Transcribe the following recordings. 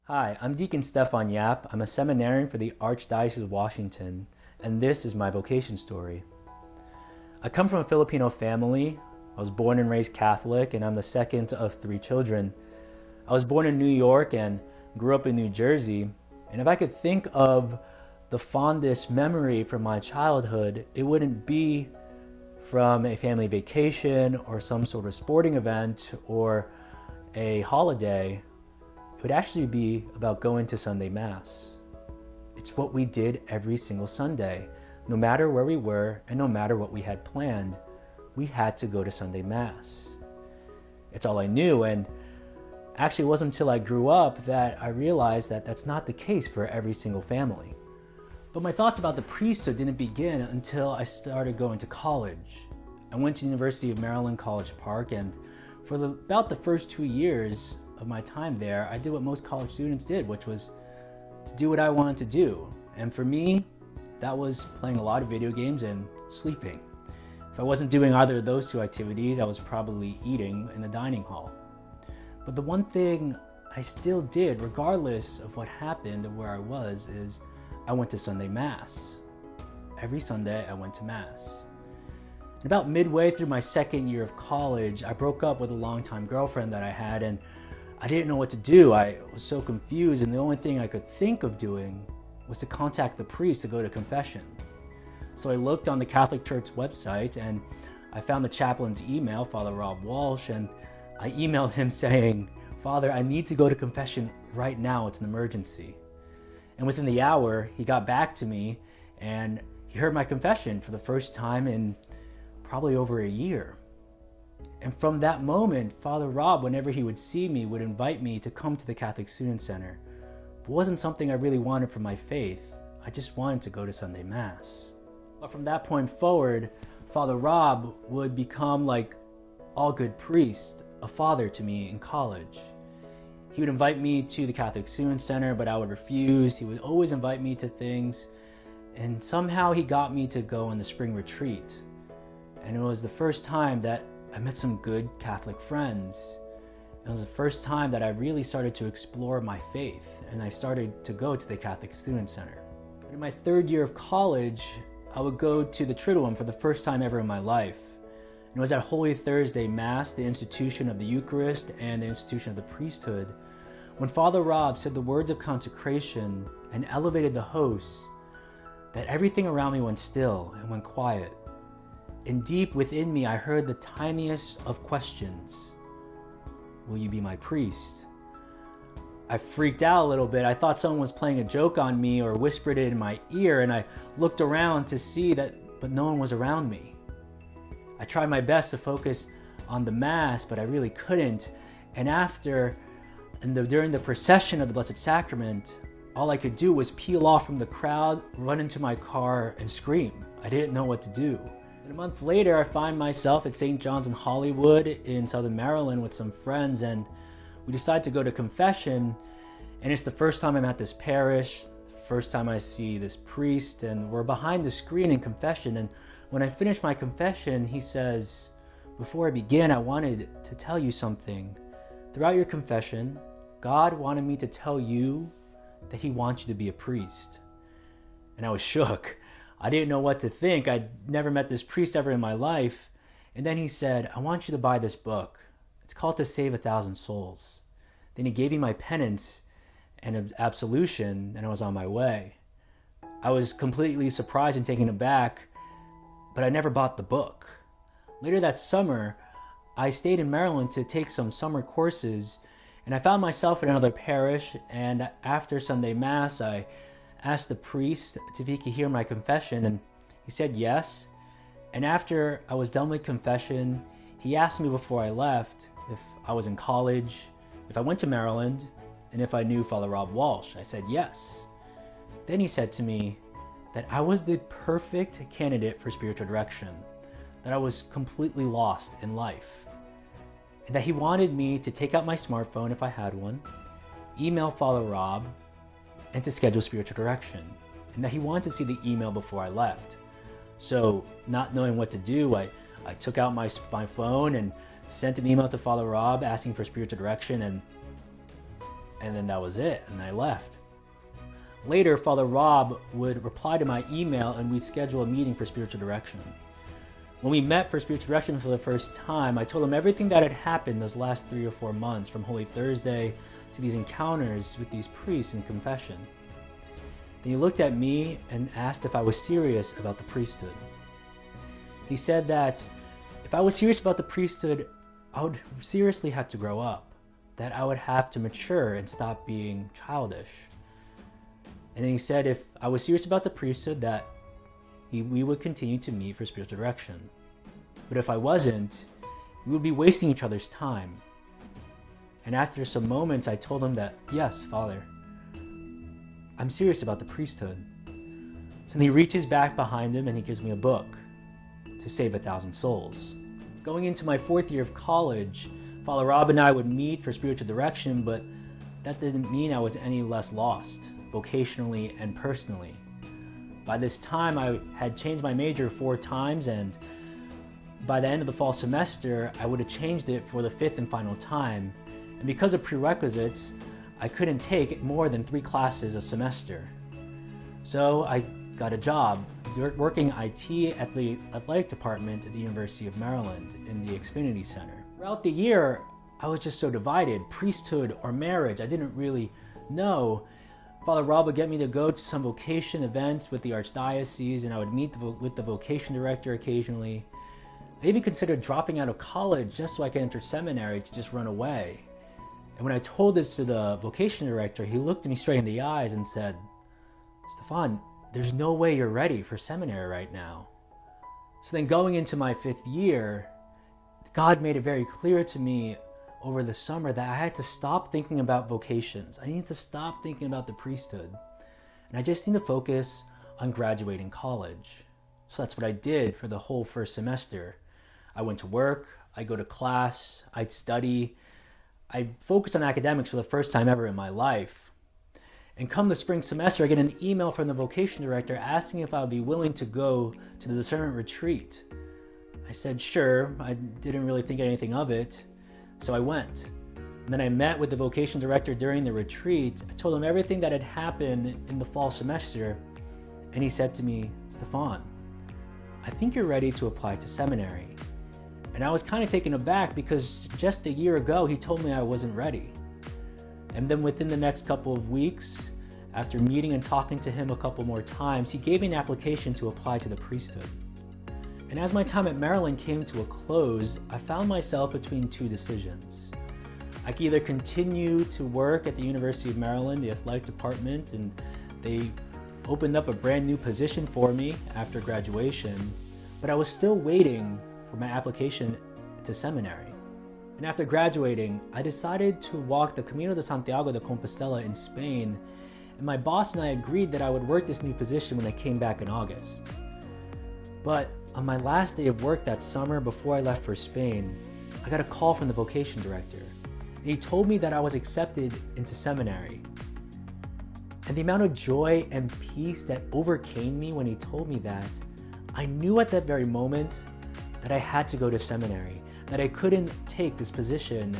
Hi, I'm Deacon Stefan. I'm a seminarian for the Archdiocese of Washington, and this is my vocation story. I come from a Filipino family. I was born and raised Catholic, and I'm the second of three children. I was born in New York and grew up in New Jersey, and if I could think of the fondest memory from my childhood, it wouldn't be from a family vacation or some sort of sporting event or a holiday. It would actually be about going to Sunday Mass. It's what we did every single Sunday. No matter where we were and no matter what we had planned, we had to go to Sunday Mass. It's all I knew, and actually it wasn't until I grew up that I realized that that's not the case for every single family. But my thoughts about the priesthood didn't begin until I started going to college. I went to the University of Maryland College Park, and for about the first 2 years of my time there, I did what most college students did, which was to do what I wanted to do. And for me, that was playing a lot of video games and sleeping. If I wasn't doing either of those two activities, I was probably eating in the dining hall. But the one thing I still did, regardless of what happened or where I was, is I went to Sunday Mass. Every Sunday, I went to Mass. And about midway through my second year of college, I broke up with a longtime girlfriend that I had, and I didn't know what to do. I was so confused, and the only thing I could think of doing was to contact the priest to go to confession. So I looked on the Catholic Church website, and I found the chaplain's email, Father Rob Walsh, and I emailed him saying, "Father, I need to go to confession right now. It's an emergency." And within the hour, he got back to me, and he heard my confession for the first time in probably over a year. And from that moment, Father Rob, whenever he would see me, would invite me to come to the Catholic Student Center. It wasn't something I really wanted for my faith. I just wanted to go to Sunday Mass. But from that point forward, Father Rob would become, like all good priests, a father to me in college. He would invite me to the Catholic Student Center, but I would refuse. He would always invite me to things. And somehow he got me to go on the spring retreat. And it was the first time that I met some good Catholic friends. It was the first time that I really started to explore my faith, and I started to go to the Catholic Student Center. In my third year of college, I would go to the Triduum for the first time ever in my life. And it was at Holy Thursday Mass, the institution of the Eucharist and the institution of the priesthood, when Father Rob said the words of consecration and elevated the host, that everything around me went still and went quiet. And deep within me, I heard the tiniest of questions. Will you be my priest? I freaked out a little bit. I thought someone was playing a joke on me or whispered it in my ear, and I looked around to see that, but no one was around me. I tried my best to focus on the Mass, but I really couldn't. And during the procession of the Blessed Sacrament, all I could do was peel off from the crowd, run into my car, and scream. I didn't know what to do. And a month later, I find myself at St. John's in Hollywood in Southern Maryland with some friends, and we decide to go to confession. And it's the first time I'm at this parish, first time I see this priest, and we're behind the screen in confession. And when I finish my confession, he says, "Before I begin, I wanted to tell you something. Throughout your confession, God wanted me to tell you that he wants you to be a priest." And I was shook. I didn't know what to think. I'd never met this priest ever in my life. And then he said, "I want you to buy this book. It's called To Save 1,000 Souls." Then he gave me my penance and an absolution, and I was on my way. I was completely surprised and taken aback, but I never bought the book. Later that summer, I stayed in Maryland to take some summer courses, and I found myself in another parish, and after Sunday Mass, I asked the priest if he could hear my confession, and he said yes. And after I was done with confession, he asked me before I left if I was in college, if I went to Maryland, and if I knew Father Rob Walsh. I said yes. Then he said to me that I was the perfect candidate for spiritual direction, that I was completely lost in life, and that he wanted me to take out my smartphone if I had one, email Father Rob, and to schedule spiritual direction, and that he wanted to see the email before I left. So, not knowing what to do, I took out my phone and sent an email to Father Rob asking for spiritual direction, And then that was it, and I left. Later, Father Rob would reply to my email and we'd schedule a meeting for spiritual direction. When we met for spiritual direction for the first time, I told him everything that had happened those last 3 or 4 months, from Holy Thursday to these encounters with these priests in confession. Then he looked at me and asked if I was serious about the priesthood. He said that if I was serious about the priesthood, I would seriously have to grow up, that I would have to mature and stop being childish. And then he said if I was serious about the priesthood, that we would continue to meet for spiritual direction. But if I wasn't, we would be wasting each other's time. And after some moments, I told him that, yes, Father, I'm serious about the priesthood. So then he reaches back behind him and he gives me a book, To Save 1,000 Souls. Going into my 4th year of college, Father Rob and I would meet for spiritual direction, but that didn't mean I was any less lost, vocationally and personally. By this time, I had changed my major 4 times, and by the end of the fall semester, I would have changed it for the 5th and final time. And because of prerequisites, I couldn't take more than 3 classes a semester. So I got a job working IT at the athletic department at the University of Maryland in the Xfinity Center. Throughout the year, I was just so divided, priesthood or marriage. I didn't really know. Father Rob would get me to go to some vocation events with the Archdiocese, and I would meet with the vocation director occasionally. I even considered dropping out of college just so I could enter seminary to just run away. And when I told this to the vocation director, he looked at me straight in the eyes and said, Stefan, there's no way you're ready for seminary right now. So then going into my 5th year, God made it very clear to me over the summer that I had to stop thinking about vocations. I needed to stop thinking about the priesthood. And I just need to focus on graduating college. So that's what I did for the whole first semester. I went to work, I'd go to class, I'd study. I focused on academics for the first time ever in my life. And come the spring semester, I get an email from the vocation director asking if I would be willing to go to the discernment retreat. I said, sure. I didn't really think anything of it. So I went. And then I met with the vocation director during the retreat. I told him everything that had happened in the fall semester. And he said to me, Stefan, I think you're ready to apply to seminary. And I was kind of taken aback because just a year ago, he told me I wasn't ready. And then within the next couple of weeks, after meeting and talking to him a couple more times, he gave me an application to apply to the priesthood. And as my time at Maryland came to a close, I found myself between 2 decisions. I could either continue to work at the University of Maryland, the athletic department, and they opened up a brand new position for me after graduation, but I was still waiting for my application to seminary. And after graduating, I decided to walk the Camino de Santiago de Compostela in Spain, and my boss and I agreed that I would work this new position when I came back in August. But on my last day of work that summer before I left for Spain, I got a call from the vocation director. And he told me that I was accepted into seminary. And the amount of joy and peace that overcame me when he told me that, I knew at that very moment that I had to go to seminary, that I couldn't take this position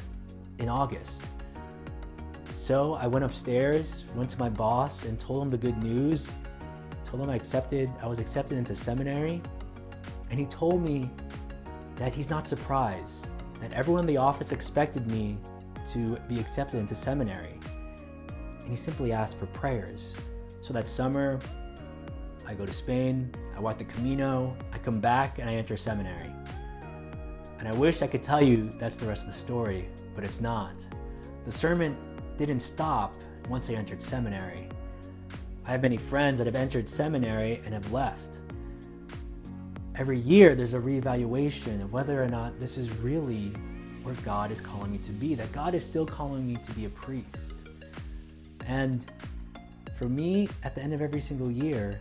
in August. So I went upstairs, went to my boss and told him the good news, told him I was accepted into seminary. And he told me that he's not surprised, that everyone in the office expected me to be accepted into seminary. And he simply asked for prayers. So that summer, I go to Spain, I walk the Camino, I come back and I enter seminary. And I wish I could tell you that's the rest of the story, but it's not. Discernment didn't stop once I entered seminary. I have many friends that have entered seminary and have left. Every year there's a reevaluation of whether or not this is really where God is calling me to be, that God is still calling me to be a priest. And for me, at the end of every single year,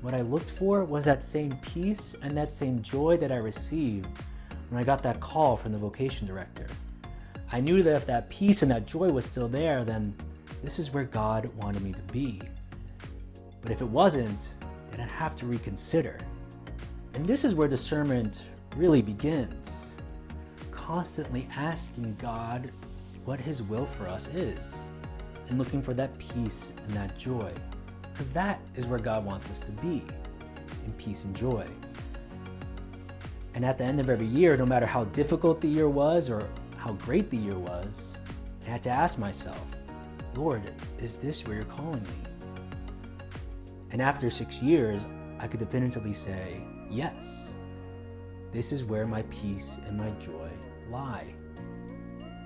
what I looked for was that same peace and that same joy that I received when I got that call from the vocation director. I knew that if that peace and that joy was still there, then this is where God wanted me to be. But if it wasn't, then I'd have to reconsider. And this is where discernment really begins. Constantly asking God what His will for us is. and looking for that peace and that joy. Because that is where God wants us to be, in peace and joy. And at the end of every year, no matter how difficult the year was or how great the year was, I had to ask myself, Lord, is this where you're calling me? And after 6 years, I could definitively say, yes, this is where my peace and my joy lie.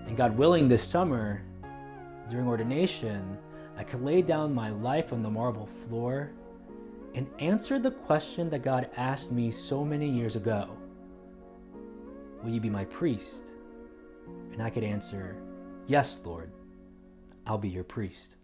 And God willing, this summer, during ordination, I could lay down my life on the marble floor and answer the question that God asked me so many years ago. Will you be my priest? And I could answer, yes, Lord, I'll be your priest.